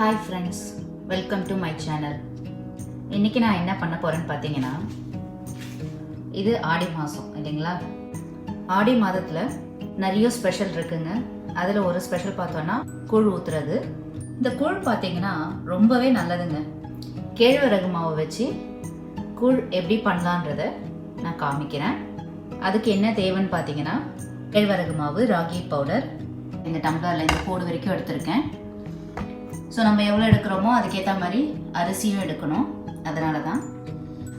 Hi friends, welcome to my channel. இன்னைக்கு நான் என்ன பண்ண போறேன்னு பாத்தீங்கன்னா, இது ஆடி மாசம் இல்லைங்களா? ஆடி மாதத்துல நிறைய ஸ்பெஷல் இருக்குங்க. அதுல ஒரு ஸ்பெஷல் பார்த்தோம்னா கூழ் ஊத்துறது. இந்த கூழ் பாத்தீங்கன்னா ரொம்பவே நல்லதுங்க. கேழ்வரகு மாவு வச்சு கூழ் எப்படி பண்ணலான்றத நான் காமிக்கிறேன். அதுக்கு என்ன தேவைன்னு பாத்தீங்கன்னா, கேழ்வரகு மாவு, ராகி பவுடர், இந்த டம்ளர்ல இந்த கோடு வரைக்கும் எடுத்திருக்கேன். ஸோ நம்ம எவ்வளோ எடுக்கிறோமோ அதுக்கேற்ற மாதிரி அரிசியும் எடுக்கணும். அதனால தான்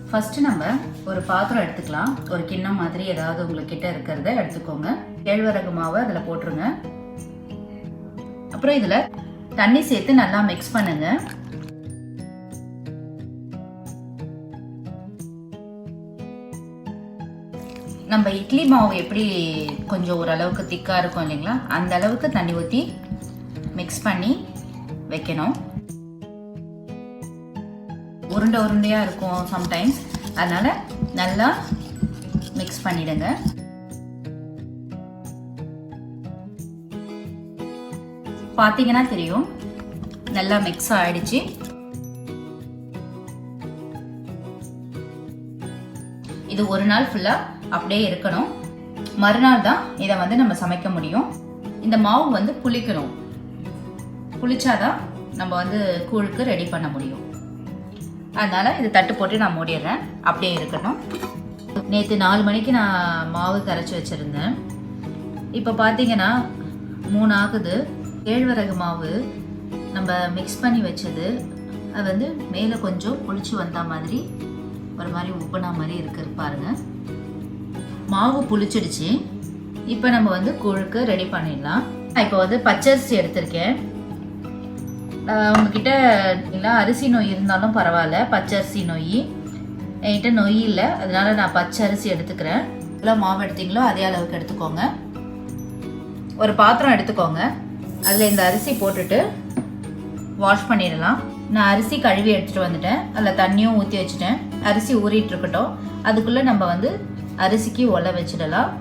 ஃபஸ்ட்டு நம்ம ஒரு பாத்திரம் எடுத்துக்கலாம். ஒரு கிண்ணம் மாதிரி ஏதாவது உங்கள்கிட்ட இருக்கிறத எடுத்துக்கோங்க. கேழ்வரகு மாவை அதில் போட்டுருங்க. அப்புறம் இதில் தண்ணி சேர்த்து நல்லா மிக்ஸ் பண்ணுங்க. நம்ம இட்லி மாவு எப்படி கொஞ்சம் ஓரளவுக்கு திக்காக இருக்கும் இல்லைங்களா, அந்த அளவுக்கு தண்ணி ஊற்றி மிக்ஸ் பண்ணி வைக்கணும். உருண்டை உருண்டையாக இருக்கும் சம்டைம்ஸ், அதனால நல்லா மிக்ஸ் பண்ணிடுங்க. பார்த்தீங்கன்னா தெரியும் நல்லா மிக்ஸ் ஆயிடுச்சு. இது ஒரு நாள் ஃபுல்லாக அப்படியே இருக்கணும். மறுநாள் தான் இதை நம்ம சமைக்க முடியும். இந்த மாவு புளிக்கணும். புளிச்சாதான் நம்ம கூழுக்கு ரெடி பண்ண முடியும். அதனால இது தட்டு போட்டு நான் மூடிடுறேன், அப்படியே இருக்கட்டும். நேற்று 4 மணிக்கு நான் மாவு கரைச்சி வச்சுருந்தேன். இப்போ பார்த்தீங்கன்னா 3 ஆகுது. கேழ்வரகு மாவு நம்ம மிக்ஸ் பண்ணி வச்சது அது மேலே கொஞ்சம் புளிச்சு வந்த மாதிரி ஒரு மாதிரி உப்புனா மாதிரி இருக்குது பாருங்க. மாவு புளிச்சிடுச்சு. இப்போ நம்ம கூழுக்கு ரெடி பண்ணிடலாம். இப்போ பச்சரிசி எடுத்திருக்கேன். உங்ககிட்ட இல்லை அரிசி நொய் இருந்தாலும் பரவாயில்ல, பச்சரிசி நொய். என்கிட்ட நொய் இல்லை, அதனால நான் பச்சரிசி எடுத்துக்கிறேன். எவ்வளோ மாவு எடுத்தீங்களோ அதே அளவுக்கு எடுத்துக்கோங்க. ஒரு பாத்திரம் எடுத்துக்கோங்க. அதில் இந்த அரிசி போட்டுட்டு வாஷ் பண்ணிடலாம். நான் அரிசி கழுவி எடுத்துகிட்டு வந்துட்டேன். அதில் தண்ணியும் ஊற்றி வச்சுட்டேன். அரிசி ஊறிட்டு இருக்கட்டும். அதுக்குள்ளே நம்ம அரிசிக்கு ஒலை வச்சிடலாம்.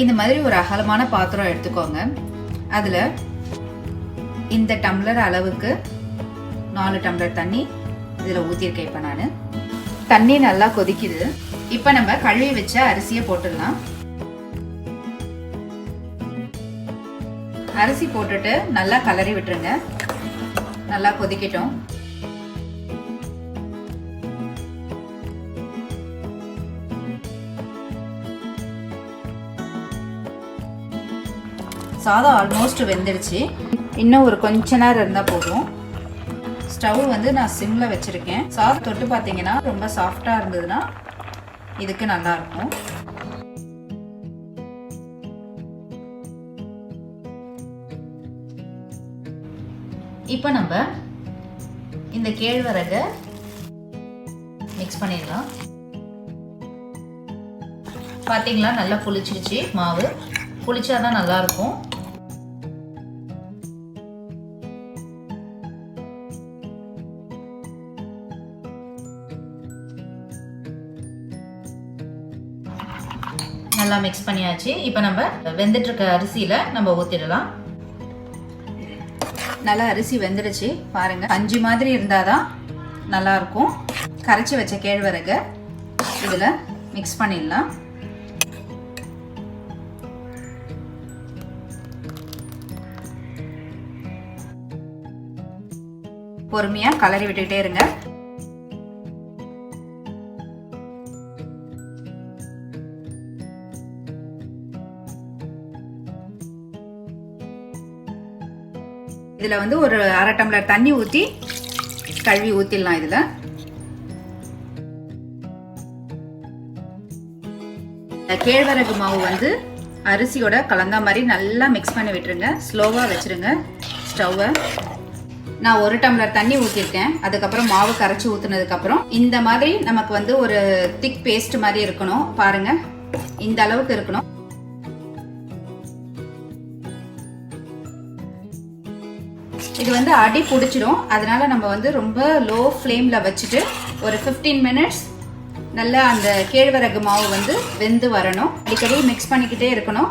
இந்த மாதிரி ஒரு அகலமான பாத்திரம் எடுத்துக்கோங்க. அதில் இந்த டம்ளர் அளவுக்கு 4 டம்ளர் தண்ணி இதில் ஊற்றிருக்கேன். இப்போ நான் தண்ணி நல்லா கொதிக்குது. இப்போ நம்ம கழுவி வச்ச அரிசியை போட்டுடலாம். அரிசி போட்டுட்டு நல்லா கலரி விட்டுருங்க. நல்லா கொதிக்கட்டும். சாதம் ஆல்மோஸ்ட் வெந்துடுச்சு. இன்னும் ஒரு கொஞ்ச நேரம் இருந்தால் போதும். ஸ்டவ் நான் சிம்மில் வச்சுருக்கேன். சாதம் தொட்டு பார்த்தீங்கன்னா ரொம்ப சாஃப்டாக இருந்ததுன்னா இதுக்கு நல்லாயிருக்கும். இப்போ நம்ம இந்த கேழ்வரகை மிக்ஸ் பண்ணிடலாம். பார்த்தீங்களா நல்லா புளிச்சிடுச்சு. மாவு புளிச்சாதான் நல்லாயிருக்கும். நல்லா மிக்ஸ் பண்ணியாச்சு. இப்போ நம்ம வெந்துட்டு இருக்க அரிசியில நம்ம ஊத்திடலாம். நல்லா அரிசி வெந்துடுச்சு பாருங்க. பஞ்சு மாதிரி இருந்தாதான் நல்லா இருக்கும். கரைச்சி வச்ச கேழ்வரகை இதுல மிக்ஸ் பண்ணிடலாம். பொறுமையா கலரி விட்டுட்டே இருங்க. இதுல ஒரு 1/2 டம்ளர் தண்ணி ஊற்றி கழுவி ஊத்திடலாம். இதுல கேழ்வரகு மாவு அரிசியோட கலந்தா மாதிரி நல்லா மிக்ஸ் பண்ணி விட்டுருங்க. ஸ்லோவா வச்சிருங்க ஸ்டவ்வை. நான் 1 டம்ளர் தண்ணி ஊற்றிருக்கேன். அதுக்கப்புறம் மாவு கரைச்சி ஊற்றுனதுக்கு அப்புறம் இந்த மாதிரி நமக்கு ஒரு திக் பேஸ்ட் மாதிரி இருக்கணும். பாருங்க, இந்த அளவுக்கு இருக்கணும். இது அடி பிடிச்சிடும். அதனால நம்ம ரொம்ப லோ ஃப்ளேம்ல வச்சுட்டு ஒரு 15 மினிட்ஸ் நல்லா அந்த கேழ்வரகு மாவு வெந்து வரணும். அடிக்கடி மிக்ஸ் பண்ணிக்கிட்டே இருக்கணும்.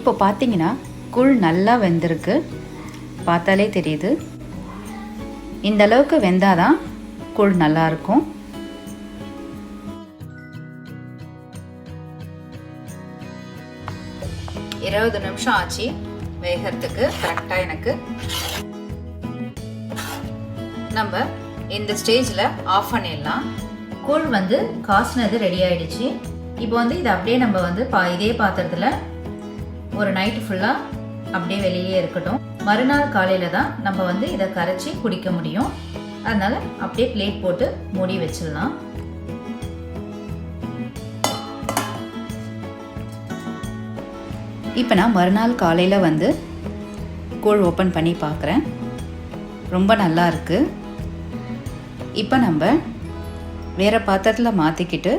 இப்போ பார்த்தீங்கன்னா கூழ் நல்லா வெந்திருக்கு, பார்த்தாலே தெரியுது. இந்த அளவுக்கு வெந்தாதான் கூழ் நல்லா இருக்கும். இருபது நிமிஷம் ஆச்சு வேகிறதுக்கு. கரெக்டாக எனக்கு நம்ம இந்த ஸ்டேஜில் ஆஃப் பண்ணிடலாம். கூழ் வந்து காய்ச்சினது ரெடி ஆயிடுச்சு. இப்போ வந்து இதை அப்படியே நம்ம வந்து இதே பாத்திரத்தில் ஒரு நைட்டு ஃபுல்லாக அப்படியே வெளியே இருக்கட்டும். மறுநாள் காலையில் தான் நம்ம வந்து இதை கரைச்சி குடிக்க முடியும். அதனால் அப்படியே பிளேட் போட்டு மூடி வச்சிடலாம். இப்போ நான் மறுநாள் காலையில் வந்து கூழ் ஓப்பன் பண்ணி பார்க்குறேன். ரொம்ப நல்லா இருக்குது. இப்போ நம்ம வேறு பாத்திரத்தில் மாற்றிக்கிட்டு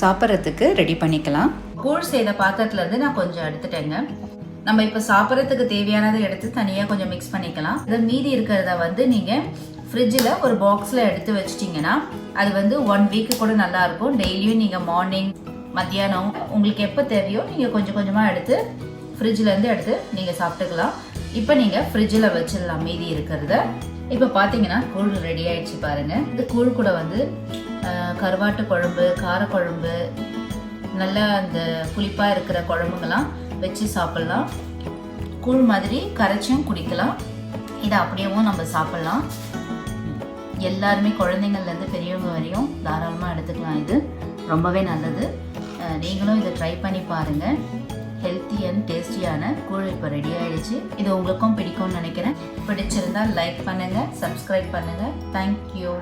சாப்பிட்றதுக்கு ரெடி பண்ணிக்கலாம். கூழ் செய்த பாத்திரத்துலேருந்து நான் கொஞ்சம் எடுத்துட்டேங்க. நம்ம இப்போ சாப்பிட்றதுக்கு தேவையானதை எடுத்து தனியாக கொஞ்சம் மிக்ஸ் பண்ணிக்கலாம். இதை மீதி இருக்கிறத வந்து நீங்கள் ஃப்ரிட்ஜில் ஒரு பாக்ஸில் எடுத்து வச்சிட்டிங்கன்னா அது வந்து 1 வீக்கு கூட நல்லாயிருக்கும். டெய்லியும் நீங்கள் மார்னிங் மத்தியானம் உங்களுக்கு எப்போ தேவையோ நீங்கள் கொஞ்சம் கொஞ்சமாக எடுத்து ஃப்ரிட்ஜிலேருந்து எடுத்து நீங்கள் சாப்பிட்டுக்கலாம். இப்போ நீங்கள் ஃப்ரிட்ஜில் வச்சிடலாம் மீதி இருக்கிறத. இப்போ பார்த்தீங்கன்னா கூழ் ரெடி ஆகிடுச்சு பாருங்கள். இந்த கூழ் கூட வந்து கருவாட்டு குழம்பு, காரக்குழம்பு, நல்லா அந்த புளிப்பாக இருக்கிற குழம்புங்கெல்லாம் வச்சு சாப்பிட்லாம். கூழ் மாதிரி கரைச்சும் குடிக்கலாம். இதை அப்படியேவும் நம்ம சாப்பிட்லாம். எல்லாருமே குழந்தைங்கள்லேருந்து பெரியவங்க வரையும் தாராளமாக எடுத்துக்கலாம். இது ரொம்பவே நல்லது. நீங்களும் இதை ட்ரை பண்ணி பாருங்கள். ஹெல்த்தி அண்ட் டேஸ்டியான கூழ் இப்போ ரெடி ஆகிடுச்சு. இது உங்களுக்கும் பிடிக்கும்னு நினைக்கிறேன். பிடிச்சிருந்தால் லைக் பண்ணுங்கள், சப்ஸ்கிரைப் பண்ணுங்கள். தேங்க்யூ.